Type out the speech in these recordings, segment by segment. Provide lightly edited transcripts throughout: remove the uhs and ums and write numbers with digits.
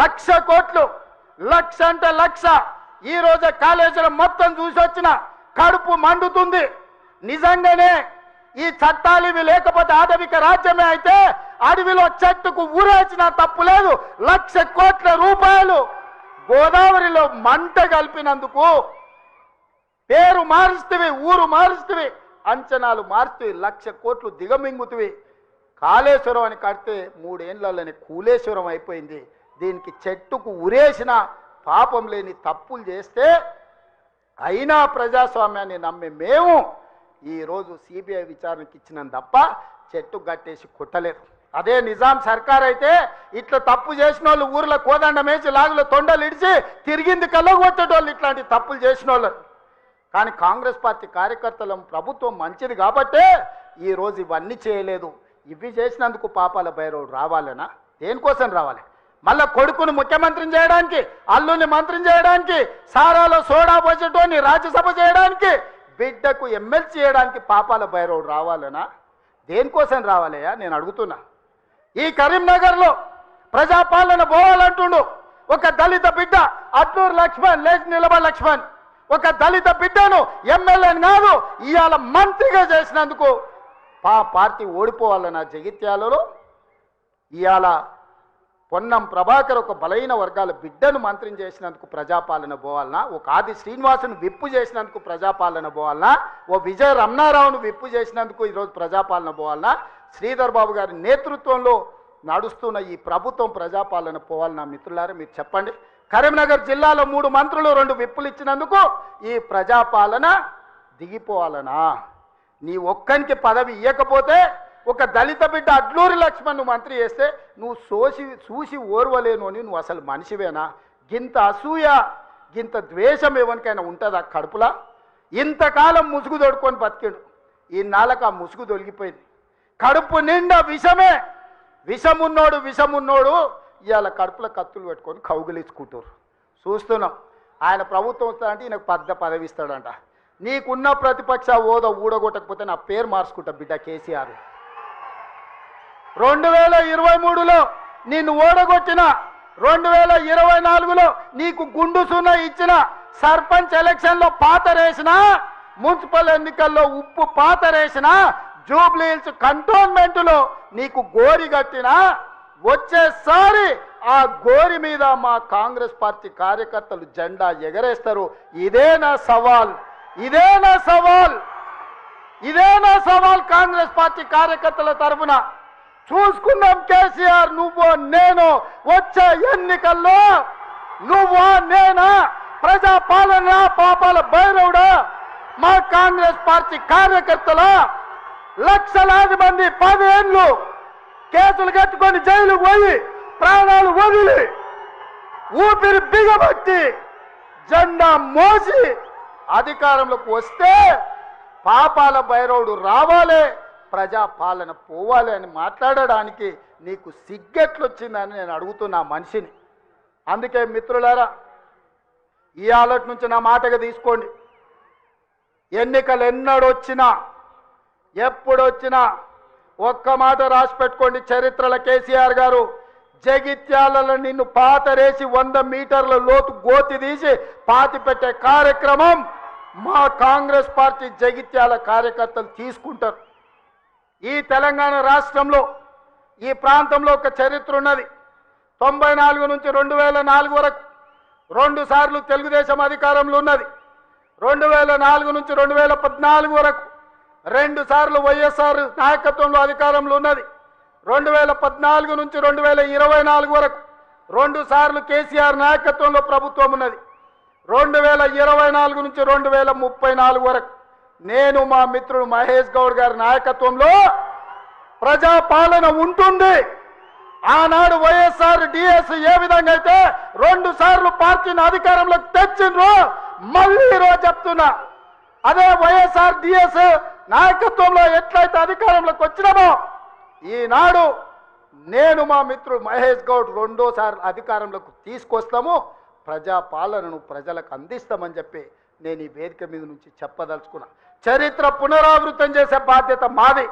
1,00,000 కోట్లు, 1,00,000 అంటే 1,00,000. ఈ రోజు కాళేశ్వరం మొత్తం చూసి వచ్చిన కడుపు మండుతుంది. నిజంగానే ఈ చట్టాలు ఇవి లేకపోతే ఆటవిక రాజ్యమే అయితే అడవిలో చెట్టుకు ఊరేసిన తప్పు లేదు. 1,00,000 కోట్ల రూపాయలు గోదావరిలో మంట కలిపినందుకు పేరు మారుస్తువి, ఊరు మారుస్తువి, అంచనాలు మారుస్తువి, 1,00,000 కోట్లు దిగమింగుతువి. కాళేశ్వరం అని కడితే 3 ఏళ్లలోనే కూలేశ్వరం అయిపోయింది. దీనికి చెట్టుకు ఉరేసిన పాపం లేని తప్పులు చేస్తే అయినా ప్రజాస్వామ్యాన్ని నమ్మే మేము ఈరోజు సిబిఐ విచారణకి ఇచ్చినాం తప్ప చెట్టు కట్టేసి కొట్టలేదు. అదే నిజాం సర్కార్ అయితే ఇట్లా తప్పు చేసిన వాళ్ళు ఊర్లో కోదండం వేసి లాగులో తొండలు ఇడిచి తిరిగింది కల్లో కొట్టేటోళ్ళు ఇట్లాంటి తప్పులు చేసిన వాళ్ళు. కానీ కాంగ్రెస్ పార్టీ కార్యకర్తల ప్రభుత్వం మంచిది కాబట్టే ఈరోజు ఇవన్నీ చేయలేదు. ఇవి చేసినందుకు పాపాల భైరవుడు రావాలనా? దేనికోసం రావాలి? మళ్ళా కొడుకును ముఖ్యమంత్రిని చేయడానికి, అల్లుని మంత్రిని చేయడానికి, సారాలో సోడా పోసేటోని రాజ్యసభ చేయడానికి, బిడ్డకు ఎమ్మెల్సీ చేయడానికి పాపాల భైరవుడు రావాలనా? దేనికోసం రావాలయ్యా నేను అడుగుతున్నా. ఈ కరీంనగర్లో ప్రజాపాలన పోవాలంటుండు ఒక దళిత బిడ్డ అట్లూరు లక్ష్మణ్, లేచి నిలబడి లక్ష్మణ్, ఒక దళిత బిడ్డను ఎమ్మెల్యేని కాదు ఇవాళ మంత్రిగా చేసినందుకు పార్టీ ఓడిపోవాలన్న జగిత్యాలలో ఇవాళ పొన్నం ప్రభాకర్ ఒక బలైన వర్గాల బిడ్డను మంత్రిని చేసినందుకు ప్రజాపాలన పోవాలనా? ఒక ఆది శ్రీనివాసును విప్పు చేసినందుకు ప్రజాపాలన పోవాలనా? ఓ విజయ రమణారావును విప్పు చేసినందుకు ఈరోజు ప్రజాపాలన పోవాలనా? శ్రీధర్ బాబు గారి నేతృత్వంలో నడుస్తున్న ఈ ప్రభుత్వం ప్రజాపాలన పోవాలనా? మిత్రులారా మీరు చెప్పండి. కరీంనగర్ జిల్లాలో 3 మంత్రులు 2 విప్పులు ఇచ్చినందుకు ఈ ప్రజాపాలన దిగిపోవాలనా? నీ ఒక్కనికి పదవి ఇవ్వకపోతే ఒక దళిత బిడ్డ అడ్లూరి లక్ష్మణ్ మంత్రి చేస్తే నువ్వు చూసి ఓర్వలేను అని నువ్వు అసలు మనిషివేనా? గింత అసూయ, గింత ద్వేషం ఎవరికైనా ఉంటుందా కడుపులా? ఇంతకాలం ముసుగు తొడుకొని బతికాడు. ఈ నాళ్ళకు ఆ ముసుగు తొలగిపోయింది. కడుపు నిండా విషమే. విషమున్నోడు ఇవాళ కడుపులో కత్తులు పెట్టుకొని కౌగిలించుకుంటారు. చూస్తున్నాం. ఆయన ప్రభుత్వం వస్తాడంటే ఈయనకు పదవి ఇస్తాడంట. నీకున్న ప్రతిపక్ష హోదా ఊడగొట్టకపోతే నా పేరు మార్చుకుంటా బిడ్డ కేసీఆర్. 2023లో నిన్ను ఓడగొట్టిన, 2024లో నీకు గుండు సున్నా ఇచ్చిన, సర్పంచ్ ఎలక్షన్లో పాతరేసిన, మున్సిపల్ ఎన్నికల్లో ఉప్పు పాతరేసిన, జూబ్లీ హిల్స్ కంటోన్మెంట్లో నీకు గోరి కట్టిన, వచ్చేసారి ఆ గోరి మీద మా కాంగ్రెస్ పార్టీ కార్యకర్తలు జెండా ఎగరేస్తారు. ఇదే నా సవాల్ కాంగ్రెస్ పార్టీ కార్యకర్తల తరఫున. చూసుకుందాం కేసీఆర్, నువ్వు నేను వచ్చే ఎన్నికల్లో నువ్వా నేనా? ప్రజాపాలన పాపాల భైరవుడా? మా కాంగ్రెస్ పార్టీ కార్యకర్తల లక్షలాది మంది 10 ఏళ్ళు కేసులు కట్టుకొని జైలుకు పోయి ప్రాణాలు వదిలి ఊపిరి బిగబట్టి జెండా మోసి అధికారంలోకి వస్తే పాపాల భైరవుడు రావాలి, ప్రజాపాలన పోవాలి అని మాట్లాడడానికి నీకు సిగ్గెట్లొచ్చిందని నేను అడుగుతున్నా మనిషిని. అందుకే మిత్రులారా, ఈ ఆలోచన నుంచి నా మాటగా తీసుకోండి. ఎన్నికలు ఎప్పుడొచ్చినా ఒక్క మాట రాసి పెట్టుకోండి. చరిత్రల కేసీఆర్ గారు జగిత్యాలలో నిన్ను పాతరేసి 100 మీటర్ల లోతు గోతి తీసి పాతి పెట్టే కార్యక్రమం మా కాంగ్రెస్ పార్టీ జగిత్యాల కార్యకర్తలు తీసుకుంటారు. ఈ తెలంగాణ రాష్ట్రంలో ఈ ప్రాంతంలో ఒక చరిత్ర ఉన్నది. 94 నుంచి 2004 వరకు 2 సార్లు తెలుగుదేశం అధికారంలో ఉన్నది. 2004 నుంచి 2014 వరకు 2 సార్లు వైఎస్ఆర్ నాయకత్వంలో అధికారంలో ఉన్నది. 2014 నుంచి 2024 వరకు 2 సార్లు కేసీఆర్ నాయకత్వంలో ప్రభుత్వం ఉన్నది. 2024 నుంచి 2034 వరకు నేను మా మిత్రుడు మహేష్ గౌడ్ గారి నాయకత్వంలో ప్రజాపాలన ఉంటుంది. ఆనాడు వైఎస్ఆర్ డిఎస్ ఏ విధంగా అయితే 2 సార్లు పార్టీని అధికారంలోకి తెచ్చిండ్రో మళ్ళీ ఈరోజు చెప్తున్నా, అదే వైఎస్ఆర్ డిఎస్ నాయకత్వంలో ఎట్లయితే అధికారంలోకి వచ్చినామో ఈనాడు నేను మా మిత్రుడు మహేష్ గౌడ్ 2వ అధికారంలోకి తీసుకొస్తాము, ప్రజాపాలనను ప్రజలకు అందిస్తామని చెప్పి నేను ఈ వేదిక మీద నుంచి చెప్పదలుచుకున్నా. చరిత్ర పునరావృతం చేసే బాధ్యత మాది,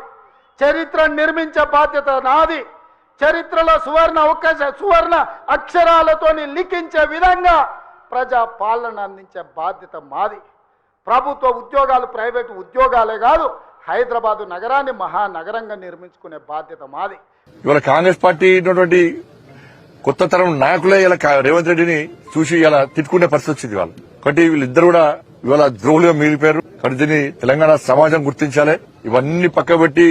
చరిత్ర నిర్మించే బాధ్యత నాది, చరిత్రలో సువర్ణ అక్షరాలతోని లిఖించే విధంగా ప్రజా పాలన అందించే బాధ్యత మాది. ప్రభుత్వ ఉద్యోగాలు ప్రైవేటు ఉద్యోగాలే కాదు, హైదరాబాదు నగరాన్ని మహానగరంగా నిర్మించుకునే బాధ్యత మాది. ఇవాళ కాంగ్రెస్ పార్టీ ఉన్నటువంటి కొత్త తరం నాయకులే ఇలా రేవంత్ రెడ్డిని చూసి ఇలా తిట్టుకునే పరిస్థితి వచ్చింది. వాళ్ళు కాబట్టి వీళ్ళిద్దరు కూడా ఇవాళ ద్రోహులుగా మిగిలిపోయారు. కాబట్టి దీన్ని తెలంగాణ సమాజం గుర్తించాలి. ఇవన్నీ పక్కబెట్టి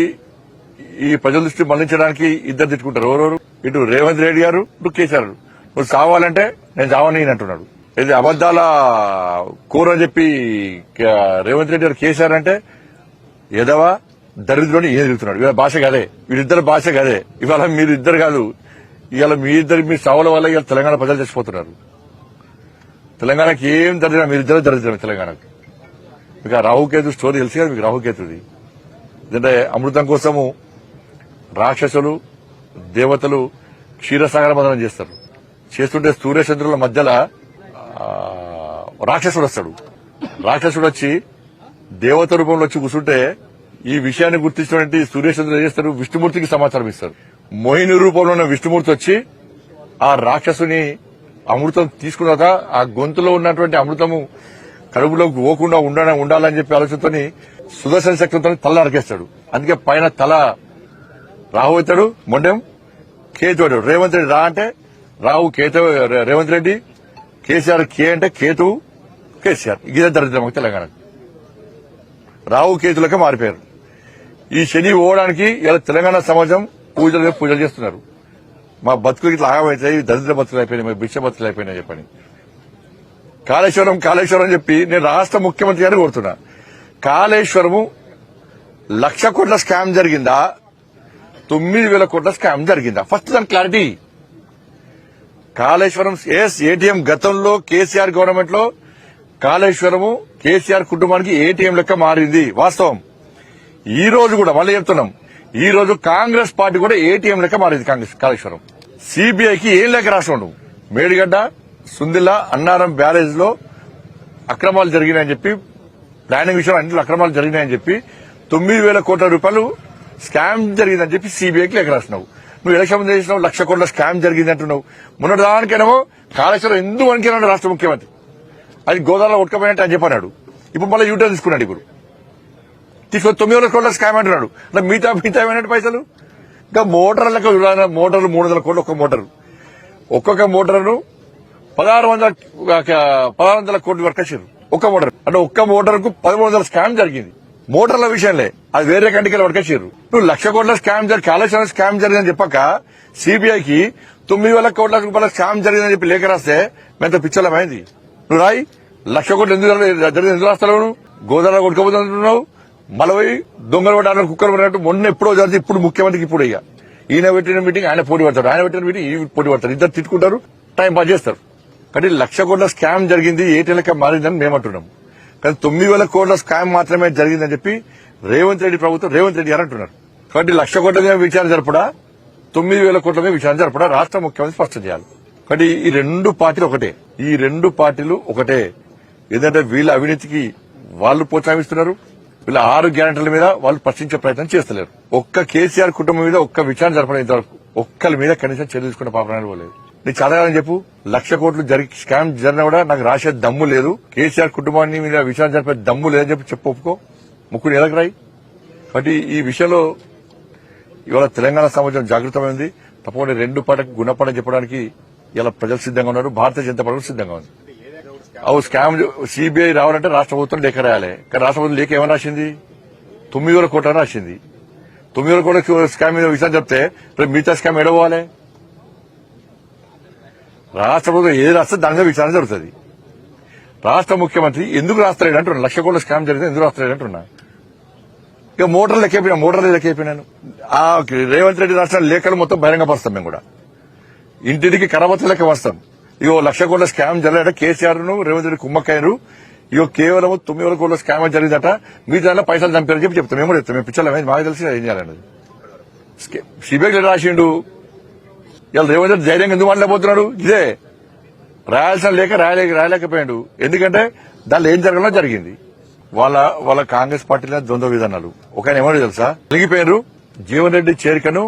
ఈ ప్రజల దృష్టి మళ్లించడానికి ఇద్దరు తిట్టుకుంటారు. ఎవరెవరు? ఇటు రేవంత్ రెడ్డి గారు, ఇటు కేసీఆర్. నువ్వు చావాలంటే నేను చావని అంటున్నాడు. ఇది అబద్దాల కూర అని చెప్పి రేవంత్ రెడ్డి గారు కేసీఆర్ అంటే ఎదవా దరిద్రుని ఏం తిరుగుతున్నాడు. ఇవాళ భాష కాదే, వీళ్ళిద్దరు భాష కాదే. ఇవాళ మీరు ఇద్దరు కాదు, ఇవాళ మీ సావుల వల్ల ఇవాళ తెలంగాణ ప్రజలు చచ్చిపోతున్నారు. తెలంగాణకి ఏం దరిద్రం, మీరిద్దరు దరిద్రం తెలంగాణకి. మీకు ఆ రాహుకేతు స్టోరీ తెలుసు కదా మీకు. రాహుకేతుది ఎందుకంటే అమృతం కోసము రాక్షసులు దేవతలు క్షీరసాగర మదనం చేస్తారు. చేస్తుంటే సూర్యచంద్రుల మధ్యలో రాక్షసుడు వస్తాడు. రాక్షసుడు వచ్చి దేవత రూపంలో వచ్చి కూర్చుంటే ఈ విషయాన్ని గుర్తించినటువంటి సూర్యచంద్రులు ఏం చేస్తారు? విష్ణుమూర్తికి సమాచారం ఇస్తారు. మోహిని రూపంలో ఉన్న విష్ణుమూర్తి వచ్చి ఆ రాక్షసుని అమృతం తీసుకున్న తర్వాత ఆ గొంతులో ఉన్నటువంటి అమృతము కడుపులోకి పోకుండా ఉండాలని చెప్పి ఆలోచనతో సుదర్శన శక్తితో తల నరికేస్తాడు. అందుకే పైన తల రాహు అవుతాడు, మొండెం కేతు అవుతాడు. రేవంత్ రెడ్డి రా అంటే రాహు కేతు రేవంత్ రెడ్డి, కేసీఆర్ కే అంటే కేతు కేసీఆర్. ఇదే దరిద్రం తెలంగాణ. రాహు కేతులకే మారిపోయారు. ఈ శని పోవడానికి ఇలా తెలంగాణ సమాజం పూజలు చేస్తున్నారు. మా బతుకులు ఇట్లా ఆగమైతాయి, దరిద్ర బతుకులు అయిపోయినాయి, మా భిక్ష బతుకులు అయిపోయినాయి చెప్పని. కాళేశ్వరం చెప్పి నేను రాష్ట్ర ముఖ్యమంత్రి గారిని కోరుతున్నా. కాళేశ్వరము 1,00,000 కోట్ల స్కామ్ జరిగిందా, 9,000 కోట్ల స్కామ్ జరిగిందా? ఫస్ట్ దాని క్లారిటీ. కాళేశ్వరం ఏటీఎం గతంలో కేసీఆర్ గవర్నమెంట్ లో కాళేశ్వరము కేసీఆర్ కుటుంబానికి ఏటీఎం లెక్క మారింది వాస్తవం. ఈ రోజు కూడా మళ్ళీ చెప్తున్నాం, ఈ రోజు కాంగ్రెస్ పార్టీ కూడా ఏటీఎం లెక్క మారింది కాళేశ్వరం. సిబిఐకి ఏం లెక్క రాసినాడు? మేడిగడ్డ సుందిల్లా అన్నారం బ్యారేజ్ లో అక్రమాలు జరిగినాయని చెప్పి, ప్లానింగ్ విషయంలో అన్నింటిలో అక్రమాలు జరిగినాయని చెప్పి 9,000 కోట్ల రూపాయలు స్కామ్ జరిగిందని చెప్పి సిబిఐకి లెక్క రాసినావు. నువ్వు ఎలక్షన్ ముందు చేసినావు 1,00,000 కోట్ల స్కామ్ జరిగింది అంటున్నావు. మొన్నటి దానికేనేమో కాళేశ్వరం ఎందుకు వణికినాడు రాష్ట్ర ముఖ్యమంత్రి, అది గోదావరిలో ఉడకపోయినట్టు అని చెప్పన్నాడు. ఇప్పుడు మళ్ళీ యూటర్న్ తీసుకున్నాడు. ఇప్పుడు తీసుకొని 9,000 కోట్ల స్కామ్ అంటున్నాడు. మిగతా ఏమైనట్టు పైసలు ఇంకా మోటార్లకు మోటార్లు 300 కోట్లు ఒక్క మోటారు. ఒక్కొక్క మోటార్ను 1,600 కోట్ల వరకు వచ్చారు ఒక్క మోటార్. అంటే ఒక్క మోటార్కు 13,000 స్కామ్ జరిగింది. మోటార్ల విషయంలో అది వేరే కంటికి వరకు వచ్చారు. నువ్వు 1,00,000 కోట్ల స్కామ్ కాళేశ్వరం స్కామ్ జరిగిందని చెప్పక సిబిఐకి 9,000 కోట్ల రూపాయల స్కామ్ జరిగిందని చెప్పి లేఖ రాస్తే మేము పిచ్చలమైంది. నువ్వు రాయి 1,00,000 కోట్లు ఎందుకు రాస్తావు? గోదావరి కొట్టుకోబోతున్నావు. మలవై దొంగలు పడ్డారు, కుక్కలు పడినట్టు మొన్న ఎప్పుడో జరిగింది. ఇప్పుడు ముఖ్యమంత్రికి ఇప్పుడు ఇక ఈయన పెట్టిన మీటింగ్ ఆయన పోటీ పడతాడు, ఆయన పెట్టిన మీటింగ్ ఈ పోటీ పడతారు. ఇద్దరు తిట్టుకుంటారు, టైం పాస్ చేస్తారు. కానీ 1,00,000 కోట్ల స్కామ్ జరిగింది, ఏటీ లెక్క మారిందని మేము అంటున్నాం. కానీ 9,000 కోట్ల స్కామ్ మాత్రమే జరిగిందని చెప్పి రేవంత్ రెడ్డి ప్రభుత్వం రేవంత్ రెడ్డి గారు అంటున్నారు. కాబట్టి 1,00,000 కోట్ల మీద విచారణ జరపడా, 9,000 కోట్ల మీద విచారణ జరపడా రాష్ట్ర ముఖ్యమంత్రి స్పష్టం చేయాలి. కాబట్టి ఈ రెండు పార్టీలు ఒకటే, ఈ రెండు పార్టీలు ఒకటే. ఏంటంటే వీళ్ళ అవినీతికి వాళ్ళు ప్రోత్సహిస్తున్నారు, వీళ్ళ 6 గ్యారెంటీల మీద వాళ్ళు ప్రశ్నించే ప్రయత్నం చేస్తలేరు. ఒక్క కేసీఆర్ కుటుంబం మీద ఒక్క విచారణ జరపడం ఇంతవరకు ఒక్కరి మీద కనీసం చర్య తీసుకున్న పాపనాలు పోలేదు. నీకు చదవాలని చెప్పు, 1,00,000 కోట్లు స్కామ్ జరిగినా కూడా నాకు రాసే దమ్ము లేదు, కేసీఆర్ కుటుంబాన్ని మీద విచారణ జరిపే దమ్ము లేదని చెప్పి ఒప్పుకో, ముక్కుని ఎలాగ రాయి. కాబట్టి ఈ విషయంలో ఇవాళ తెలంగాణ సమాజం జాగృతమైంది. తప్పకుండా రెండు పార్టీకి గుణపడని చెప్పడానికి ఇలా ప్రజలు సిద్దంగా ఉన్నారు, భారతీయ జనతా పార్టీ సిద్దంగా ఉంది. అవు స్కామ్ సిబిఐ రావాలంటే రాష్ట్ర ప్రభుత్వం లేఖ రాయాలి. కానీ రాష్ట్ర ప్రభుత్వం లేఖ ఏమని రాసింది? 9,000 కోట్ల రాసింది. 9,000 కోట్ల స్కామ్ మీద విషయం చెప్తే రేపు మిగతా స్కామ్ ఎడవాలి. రాష్ట్ర ప్రభుత్వం ఏది రాస్తే దాని మీద విచారణ జరుగుతుంది. రాష్ట్ర ముఖ్యమంత్రి ఎందుకు రాస్తలేడు అంటున్నా, 1,00,000 కోట్ల స్కామ్ జరిగితే ఎందుకు రాస్తలేడు అంటున్నా. ఇక మోటార్లు లెక్కపోయినాను. ఆ రేవంత్ రెడ్డి రాష్ట్ర లేఖలు మొత్తం బహిరంగపరుస్తాం. మేము కూడా ఇంటింటికి కరపత్ర లెక్క వస్తాం. ఇగో 1,00,000 కోట్ల స్కామ్ జరిగినట్ట, కేసీఆర్ ను రేవంత్ రెడ్డి కుమ్మక్కయ్యారు, ఇగో కేవలం 9,000 కోట్ల స్కామ్ జరిగిందట, మీ దాంట్లో పైసలు చంపారని చెప్పి చెప్తాం. మేము కూడా చెప్తాం. మేము పిచ్చలమే, మాకు తెలిసి ఏం చేయాలన్నది. సిబిఐ రాసిండు. ఇలా రేవంత్ రెడ్డి ధైర్యంగా ఎందుకు మాట్లాడబోతున్నాడు? ఇదే రాయాల్సిన లేక రాయలేకపోయాడు. ఎందుకంటే దానిలో ఏం జరగాలో జరిగింది. వాళ్ళ కాంగ్రెస్ పార్టీలో ద్వంద్వ విధానాలు. ఒక ఆయన ఏమన్నా తెలుసా, కలిగిపోయారు. జీవన్ రెడ్డి చేరికను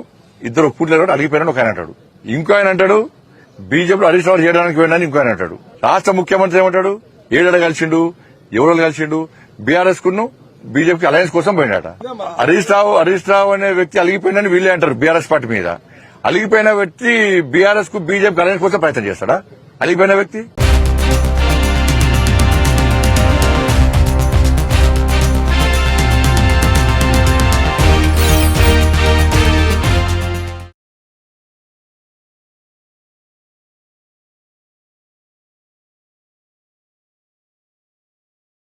ఇద్దరు ఒప్పుకుంటారు అడిగిపోయినా ఒక ఆయన అంటాడు. ఇంకో ఆయన అంటాడు బీజేపీ హరీష్ రావు చేయడానికి పోయినా ఇంకో ఆయన అంటాడు. రాష్ట్ర ముఖ్యమంత్రి ఏమంటాడు ఏడాడ కలిసిండు ఎవరో కలిసిండు బీఆర్ఎస్ కును బీజేపీకి అలయన్స్ కోసం పోయినాట. హరీష్ రావు అనే వ్యక్తి అలిగిపోయినని వీళ్ళే అంటారు బీఆర్ఎస్ పార్టీ మీద. అలిగిపోయిన వ్యక్తి బీఆర్ఎస్ కు బీజేపీ అలయన్స్ కోసం ప్రయత్నం చేస్తాడా? అలిగిపోయిన వ్యక్తి